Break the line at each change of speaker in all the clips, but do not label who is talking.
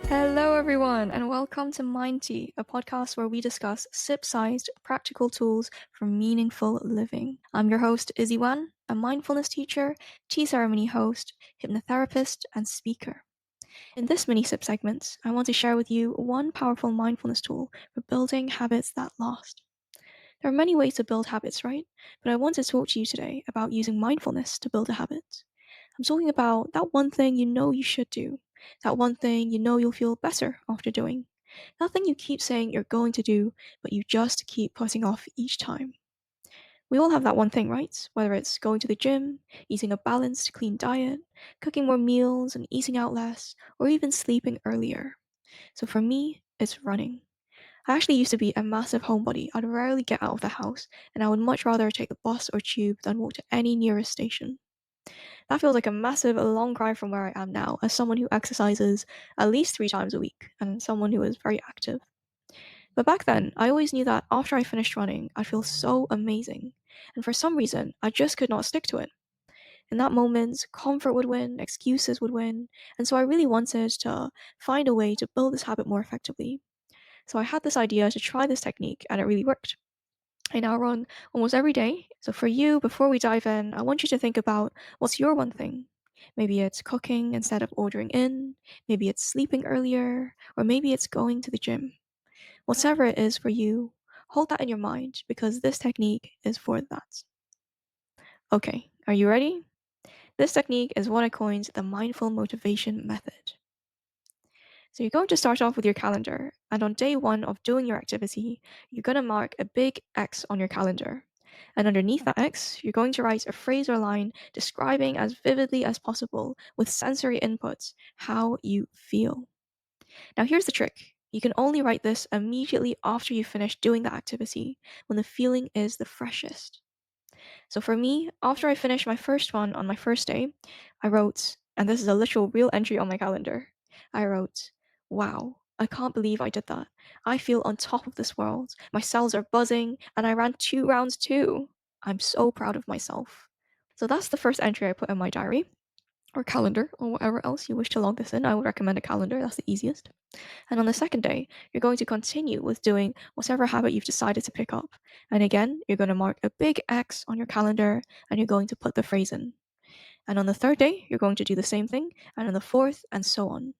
Hello, everyone, and welcome to MindTea, a podcast where we discuss sip-sized practical tools for meaningful living. I'm your host, Izzy Wan, a mindfulness teacher, tea ceremony host, hypnotherapist, and speaker. In this mini sip segment, I want to share with you one powerful mindfulness tool for building habits that last. There are many ways to build habits, right? But I want to talk to you today about using mindfulness to build a habit. I'm talking about that one thing you know you should do, that one thing you know you'll feel better after doing, that thing you keep saying you're going to do, but you just keep putting off each time. We all have that one thing, right? Whether it's going to the gym, eating a balanced, clean diet, cooking more meals and eating out less, or even sleeping earlier. So for me, it's running. I actually used to be a massive homebody. I'd rarely get out of the house, and I would much rather take the bus or tube than walk to any nearest station. That feels like a massive, long cry from where I am now, as someone who exercises at least 3 times a week and someone who is very active. But back then, I always knew that after I finished running, I'd feel so amazing. And for some reason, I just could not stick to it. In that moment, comfort would win, excuses would win, and so I really wanted to find a way to build this habit more effectively. So I had this idea to try this technique, and it really worked. I now run almost every day. So for you, before we dive in, I want you to think about what's your one thing. Maybe it's cooking instead of ordering in, maybe it's sleeping earlier, or maybe it's going to the gym. Whatever it is for you, hold that in your mind because this technique is for that. Okay, are you ready? This technique is what I coined the mindful motivation method. So you're going to start off with your calendar, and on day one of doing your activity, you're going to mark a big X on your calendar. And underneath that X, you're going to write a phrase or line describing as vividly as possible with sensory inputs how you feel. Now, here's the trick. You can only write this immediately after you finish doing the activity when the feeling is the freshest. So for me, after I finished my first one on my first day, I wrote, and this is a literal real entry on my calendar. I wrote, wow, I can't believe I did that. I feel on top of this world. My cells are buzzing, and I ran 2 rounds too. I'm so proud of myself. So that's the first entry I put in my diary or calendar or whatever else you wish to log this in. I would recommend a calendar, that's the easiest. And on the second day, you're going to continue with doing whatever habit you've decided to pick up. And again, you're going to mark a big X on your calendar and you're going to put the phrase in. And on the third day, you're going to do the same thing, and on the fourth, and so on.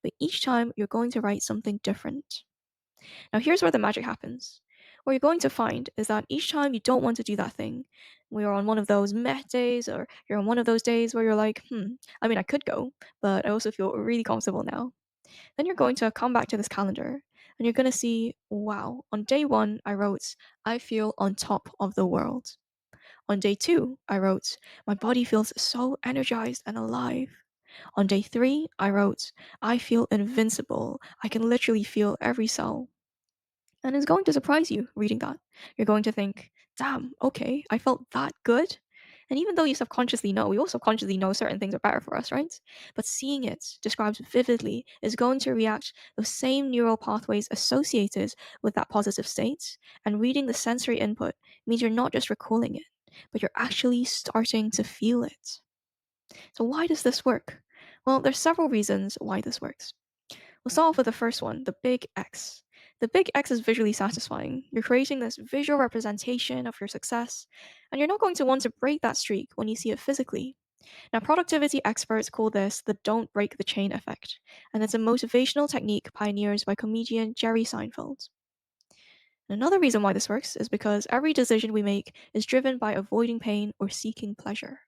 But each time, you're going to write something different. Now, here's where the magic happens. What you're going to find is that each time you don't want to do that thing, when you're on one of those meh days, or you're on one of those days where you're like, I mean, I could go, but I also feel really comfortable now. Then you're going to come back to this calendar and you're going to see, wow, on day one, I wrote, I feel on top of the world. On day two, I wrote, my body feels so energized and alive. On day three, I wrote, I feel invincible. I can literally feel every cell. And it's going to surprise you reading that. You're going to think, damn, okay, I felt that good. And even though you subconsciously know, we all subconsciously know certain things are better for us, right? But seeing it described vividly is going to react those same neural pathways associated with that positive state. And reading the sensory input means you're not just recalling it, but you're actually starting to feel it. So why does this work? Well, there's several reasons why this works. We'll start off with the first one, the big X. The big X is visually satisfying. You're creating this visual representation of your success, and you're not going to want to break that streak when you see it physically. Now, productivity experts call this the don't break the chain effect, and it's a motivational technique pioneered by comedian Jerry Seinfeld. Another reason why this works is because every decision we make is driven by avoiding pain or seeking pleasure.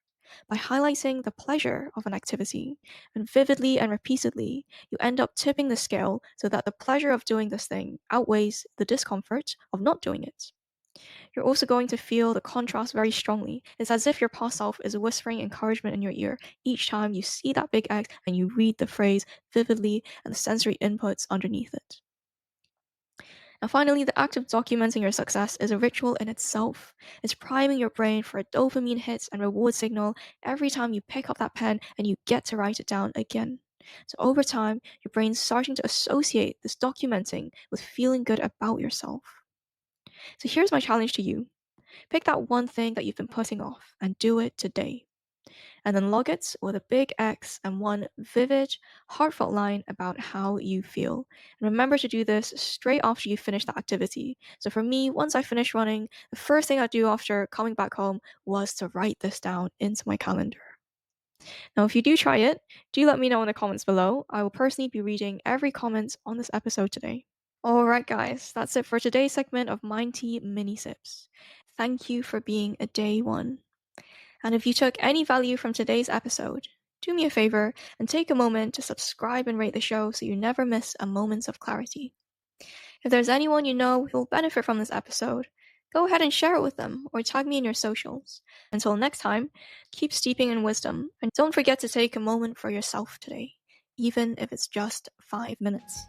By highlighting the pleasure of an activity, and vividly and repeatedly, you end up tipping the scale so that the pleasure of doing this thing outweighs the discomfort of not doing it. You're also going to feel the contrast very strongly. It's as if your past self is whispering encouragement in your ear each time you see that big X and you read the phrase vividly and the sensory inputs underneath it. And finally, the act of documenting your success is a ritual in itself. It's priming your brain for a dopamine hit and reward signal every time you pick up that pen and you get to write it down again. So over time, your brain's starting to associate this documenting with feeling good about yourself. So here's my challenge to you. Pick that one thing that you've been putting off and do it today. and then log it with a big X and one vivid, heartfelt line about how you feel. And remember to do this straight after you finish the activity. So for me, once I finished running, the first thing I do after coming back home was to write this down into my calendar. Now, if you do try it, do let me know in the comments below. I will personally be reading every comment on this episode today. Alright guys, that's it for today's segment of MindTea Mini Sips. Thank you for being a day one. And if you took any value from today's episode, do me a favor and take a moment to subscribe and rate the show so you never miss a moment of clarity. If there's anyone you know who will benefit from this episode, go ahead and share it with them or tag me in your socials. Until next time, keep steeping in wisdom and don't forget to take a moment for yourself today, even if it's just 5 minutes.